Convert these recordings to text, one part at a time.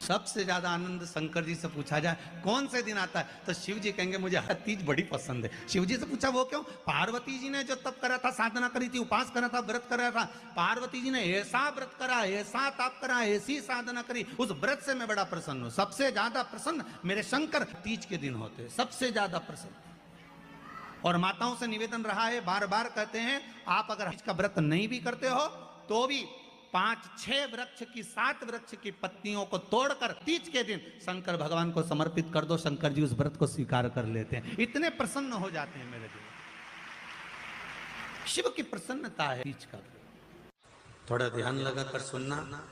सबसे ज्यादा आनंद शंकर जी से पूछा जाए कौन से दिन आता है तो शिव जी कहेंगे मुझे हर तीज बड़ी पसंद है। शिव जी से पूछा वो क्यों? पार्वती जी ने जो तप करा था, साधना करी थी, उपास करा था, व्रत करा था, पार्वती जी ने ऐसा व्रत करा, ऐसा तप करा, ऐसी साधना करी, उस व्रत से मैं बड़ा प्रसन्न हूं। सबसे ज्यादा प्रसन्न मेरे शंकर तीज के दिन होते हैं, सबसे ज्यादा प्रसन्न। और माताओं से निवेदन रहा है, बार बार कहते हैं, आप अगर तीज का व्रत नहीं भी करते हो तो भी 5-6 वृक्ष की 7 वृक्ष की पत्तियों को तोड़कर तीज के दिन शंकर भगवान को समर्पित कर दो, शंकर जी उस व्रत को स्वीकार कर लेते हैं, इतने प्रसन्न हो जाते हैं मेरे दिल। शिव की प्रसन्नता है तीज का। थोड़ा ध्यान लगाकर सुनना।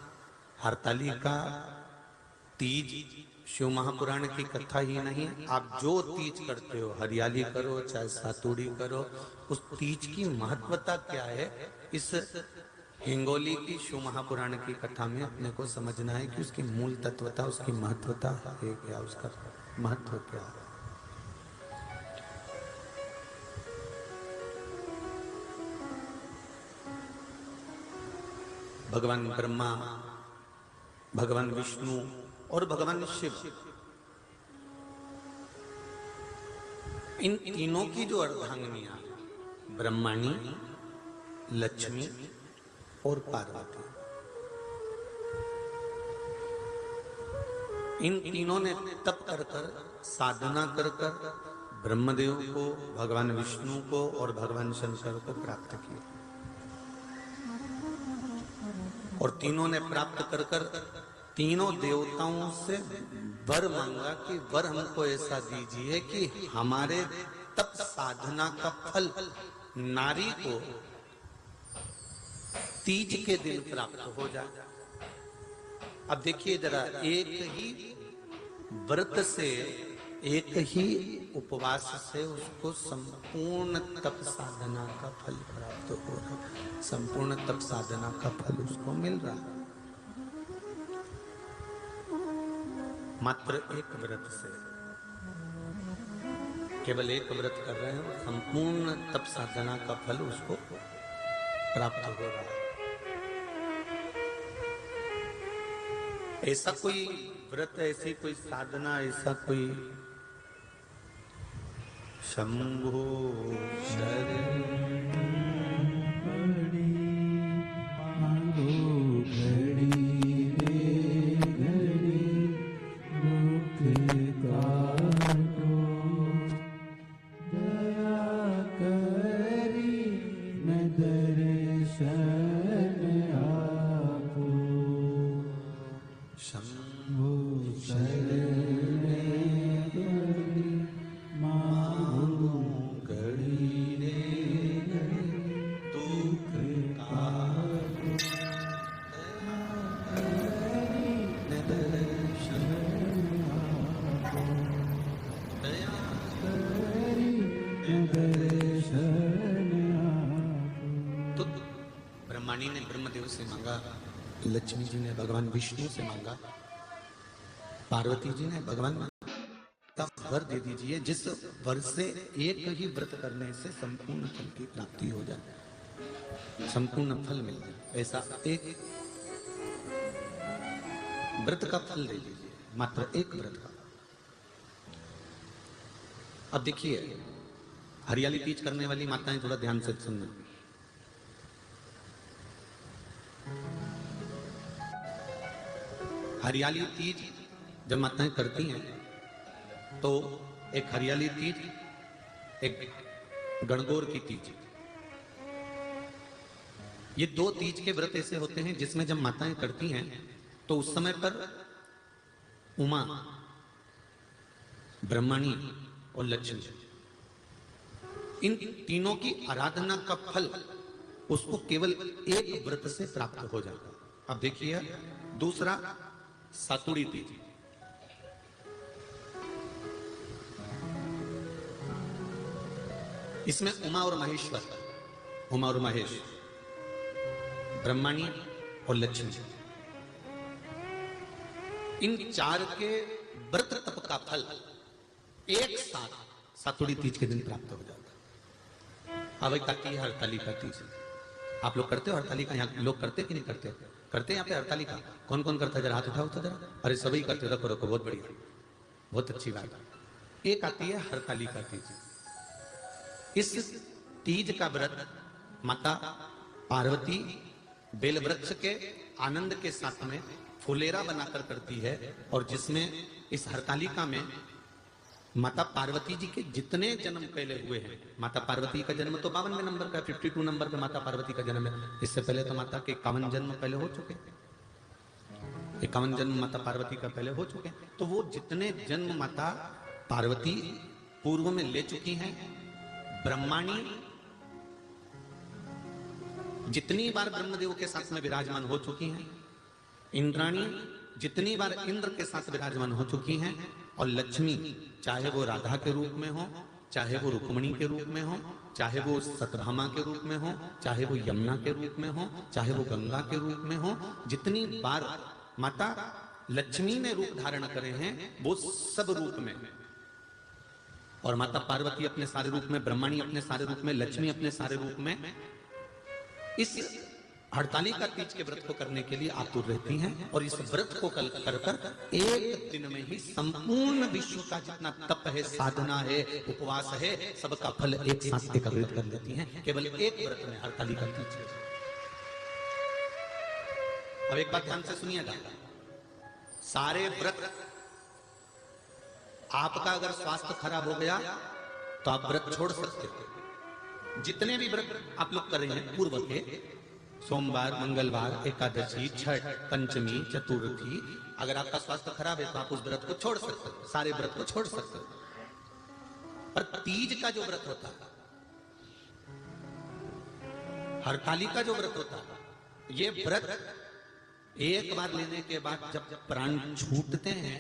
हरतालिका तीज शिव महापुराण की कथा ही नहीं, आप जो तीज करते हो, हरियाली करो चाहे सातुड़ी करो, उस तीज की महत्वता क्या है, इस हिंगोली की शिव महापुराण की कथा में अपने को समझना है कि उसकी मूल तत्वता, उसकी महत्वता है क्या, उसका महत्व क्या है। भगवान ब्रह्मा, भगवान विष्णु और भगवान शिव, इन तीनों की जो अर्धांगिनियां, ब्रह्माणी, लक्ष्मी और पार्वती, इन तीनों ने तप कर कर, साधना कर कर ब्रह्मदेव को, भगवान विष्णु को और भगवान शंकर को प्राप्त किया। और तीनों ने प्राप्त कर कर तीनों देवताओं से वर मांगा कि वर हमको ऐसा दीजिए कि हमारे तप साधना का फल नारी को तीज के दिन प्राप्त हो जाए। अब देखिए जरा, एक ही व्रत से, एक ही उपवास से उसको संपूर्ण तप साधना का फल प्राप्त हो रहा है, संपूर्ण तप साधना का फल उसको मिल रहा है। मात्र एक व्रत से, केवल एक व्रत कर रहे हैं, संपूर्ण तप साधना का फल उसको प्राप्त हो रहा है। ऐसा कोई व्रत, ऐसी कोई साधना, ऐसा कोई शंभो शरण ब्रह्माणी ने ब्रह्मदेव से मांगा, लक्ष्मी जी ने भगवान विष्णु से मांगा, पार्वती जी ने भगवान का वर दे दीजिए जिस वर से एक ही व्रत करने से संपूर्ण फल की प्राप्ति हो जाए, संपूर्ण फल मिल जाए। ऐसा एक व्रत का फल दे दीजिए, मात्र एक व्रत का। अब देखिए, हरियाली तीज करने वाली माताएं थोड़ा ध्यान से सुनना। हरियाली तीज जब माताएं करती हैं तो एक हरियाली तीज, एक गणगौर की तीज, ये दो तीज के व्रत ऐसे होते हैं जिसमें जब माताएं करती हैं तो उस समय पर उमा, ब्रह्मणी और लक्ष्मी, इन तीनों की आराधना का फल उसको केवल एक व्रत से प्राप्त हो जाता। अब देखिए दूसरा, सातुड़ी तीज। इसमें उमा और महेश्वर, उमा और महेश, ब्रह्मणी और लक्ष्मी, इन चार के व्रत तप का फल एक साथ सातुड़ी तीज के दिन प्राप्त हो जाता। अब आती है हरतालिका तीज। आप लोग करते हो हरतालिका? यहाँ लोग करते कि नहीं करते? करते हैं यहाँ पे हरतालिका? कौन कौन करता है? जरा हाथ उठाओ तो जरा। अरे सभी करते, रखो रखो, बहुत बढ़िया, बहुत अच्छी बात है। एक आती है हरतालिका तीज। इस तीज का व्रत माता पार्वती बेल वृक्ष के आनंद के साथ में फुलेरा बनाकर करती है, और जिसमें इस हरतालिका में माता पार्वती जी के जितने जन्म पहले हुए हैं, माता पार्वती का जन्म तो 52वें नंबर का, 52 नंबर पे माता पार्वती का जन्म है। इससे पहले तो माता के 51 जन्म पहले हो चुके, 51 जन्म माता पार्वती का पहले हो चुके। तो वो जितने जन्म माता पार्वती पूर्व में ले चुकी हैं, ब्रह्माणी जितनी बार ब्रह्मदेव के साथ में विराजमान हो चुकी हैं, इंद्राणी जितनी बार इंद्र के साथ विराजमान हो चुकी हैं, और लक्ष्मी चाहे वो राधा के रूप में हो, चाहे वो रुक्मणी के रूप में हो, चाहे वो सतभामा के रूप में हो, चाहे वो यमुना के रूप में हो, चाहे वो गंगा के रूप में हो, जितनी बार माता लक्ष्मी ने रूप धारण करे हैं वो सब रूप में, और माता पार्वती अपने सारे रूप में, ब्रह्माणी अपने सारे रूप में, लक्ष्मी अपने सारे रूप में इस हरतालिका तीज के व्रत को करने के लिए आतुर रहती हैं। और इस व्रत को कर कर एक दिन में ही संपूर्ण विश्व का जितना तप है, साधना है, उपवास है, सबका फल एक साथ एकत्रित कर लेती हैं, केवल एक व्रत में, हरतालिका तीज। अब एक बात ध्यान से सुनिएगा, सारे व्रत, आपका अगर स्वास्थ्य खराब हो गया तो आप व्रत छोड़ सकते हो। जितने भी व्रत आप लोग कर रहे हैं पूर्व के, सोमवार, मंगलवार, एकादशी, छठ, पंचमी, चतुर्थी, अगर आपका स्वास्थ्य खराब है तो आप उस व्रत को छोड़ सकते हो, सारे व्रत को छोड़ सकते हो। पर तीज का जो व्रत होता है, हरतालिका जो व्रत होता है, ये व्रत एक बार लेने के बाद जब प्राण छूटते हैं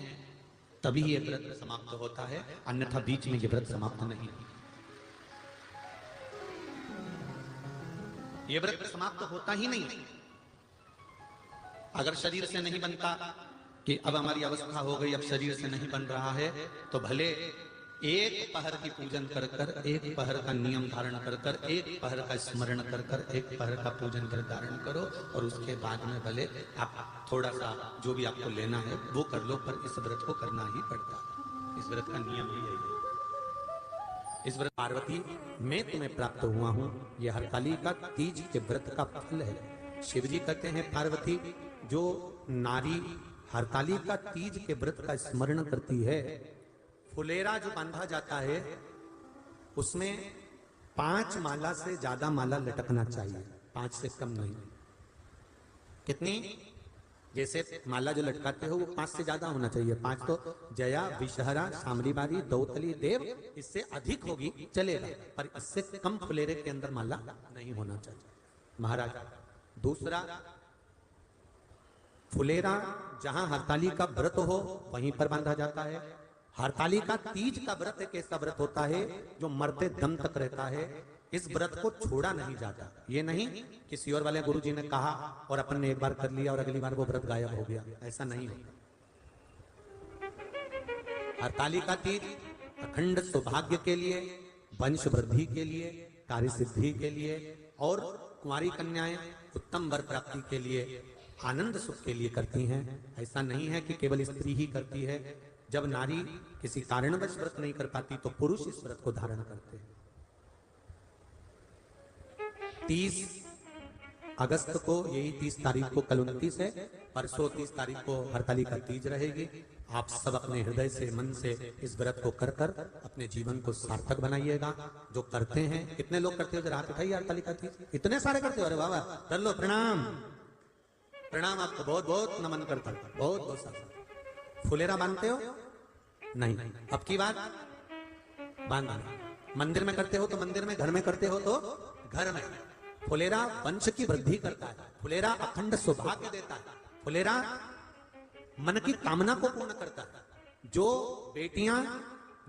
तभी ये व्रत समाप्त होता है, अन्यथा बीच में ये व्रत समाप्त नहीं। ये व्रत समाप्त होता ही नहीं। अगर शरीर से नहीं बनता कि अब हमारी अवस्था हो गई, अब शरीर से नहीं बन रहा है, तो भले एक पहर की पूजन कर कर, एक पहर का नियम धारण कर कर, एक पहर का स्मरण कर कर, एक पहर का पूजन कर धारण करो, और उसके बाद में भले आप थोड़ा सा जो भी आपको लेना है वो कर लो, पर इस व्रत को करना ही पड़ता है। इस व्रत का नियम ही यही है। इस व्रत पार्वती मैं तुम्हें प्राप्त हुआ हूं, यह हरतालिका तीज के व्रत का फल है। शिव जी कहते हैं पार्वती, जो नारी हरतालिका तीज के व्रत का स्मरण करती है, फुलेरा जो बांधा जाता है उसमें 5 माला से ज्यादा माला लटकना चाहिए, 5 से कम नहीं। कितनी? जैसे माला जो लटकाते हो वो 5 से ज्यादा होना चाहिए। 5 तो जया, विषहरा, सामरीबारी, दौतली, देव, इससे अधिक होगी चलेगा, पर इससे कम फुलेरे के अंदर माला नहीं होना चाहिए महाराज। दूसरा, फुलेरा जहां हरतालिका व्रत हो वहीं पर बांधा जाता है। हरतालिका तीज का व्रत एक ऐसा व्रत होता है जो मरते दम तक रहता है। इस व्रत को छोड़ा नहीं जाता। ये नहीं कि सियोर वाले गुरु जी ने कहा और अपन ने एक बार कर लिया और अगली बार वो व्रत गायब हो गया, ऐसा नहीं होता। हरतालिका तीज अखंड सौभाग्य के लिए, वंश वृद्धि के लिए, कार्य सिद्धि के लिए, और कुंवारी कन्याएं उत्तम वर प्राप्ति के लिए, आनंद सुख के लिए करती हैं। ऐसा नहीं है कि केवल स्त्री ही करती है। जब नारी किसी कारणवश व्रत नहीं कर पाती तो पुरुष इस व्रत को धारण करते हैं। 30 अगस्त को, यही 30 तारीख को, कल 29 है, परसों 30 तारीख को हरतालिका तीज रहेगी। आप सब अपने हृदय से, मन से इस व्रत को कर कर अपने जीवन को सार्थक बनाइएगा। जो करते हैं, कितने लोग करते हो जरा हाथ उठाइए हरतालिका तीज। इतने सारे करते हो? अरे बाबा कर लो, प्रणाम प्रणाम, आपको बहुत बहुत नमन करता हूं, बहुत बहुत सारा। फुलेरा बांधते हो? नहीं। अब की बात बांधना। मंदिर में करते हो तो मंदिर में, घर में करते हो तो घर में। फुलेरा वंश की वृद्धि करता है, फुलेरा अखंड सौभाग्य देता है, फुलेरा मन की कामना को पूर्ण करता है। जो बेटियां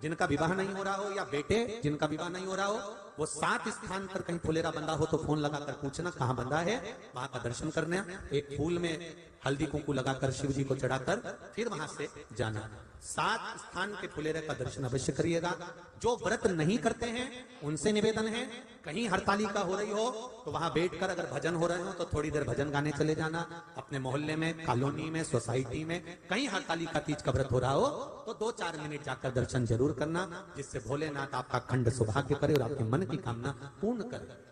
जिनका विवाह नहीं हो रहा हो, या बेटे जिनका विवाह नहीं हो रहा हो, वो 7 स्थान पर कहीं फुलेरा बंधा हो तो फोन लगाकर पूछना कहाँ बंधा है, वहां का दर्शन करने, एक फूल में हल्दी कुंकू लगाकर शिव जी को चढ़ाकर फिर वहां से जाना। 7 स्थान के फुलेरे का दर्शन अवश्य करिएगा। जो व्रत नहीं करते हैं उनसे निवेदन है, कहीं हरतालिका हो रही हो तो वहां बैठकर अगर भजन हो रहे हो तो थोड़ी देर भजन गाने चले जाना। अपने मोहल्ले में, कॉलोनी में, सोसाइटी में कहीं हरतालिका तीज का व्रत हो रहा हो तो 2-4 मिनट जाकर दर्शन जरूर करना, जिससे भोलेनाथ आपका खंड सौभाग्य करे और आपके मन की कामना पूर्ण करे।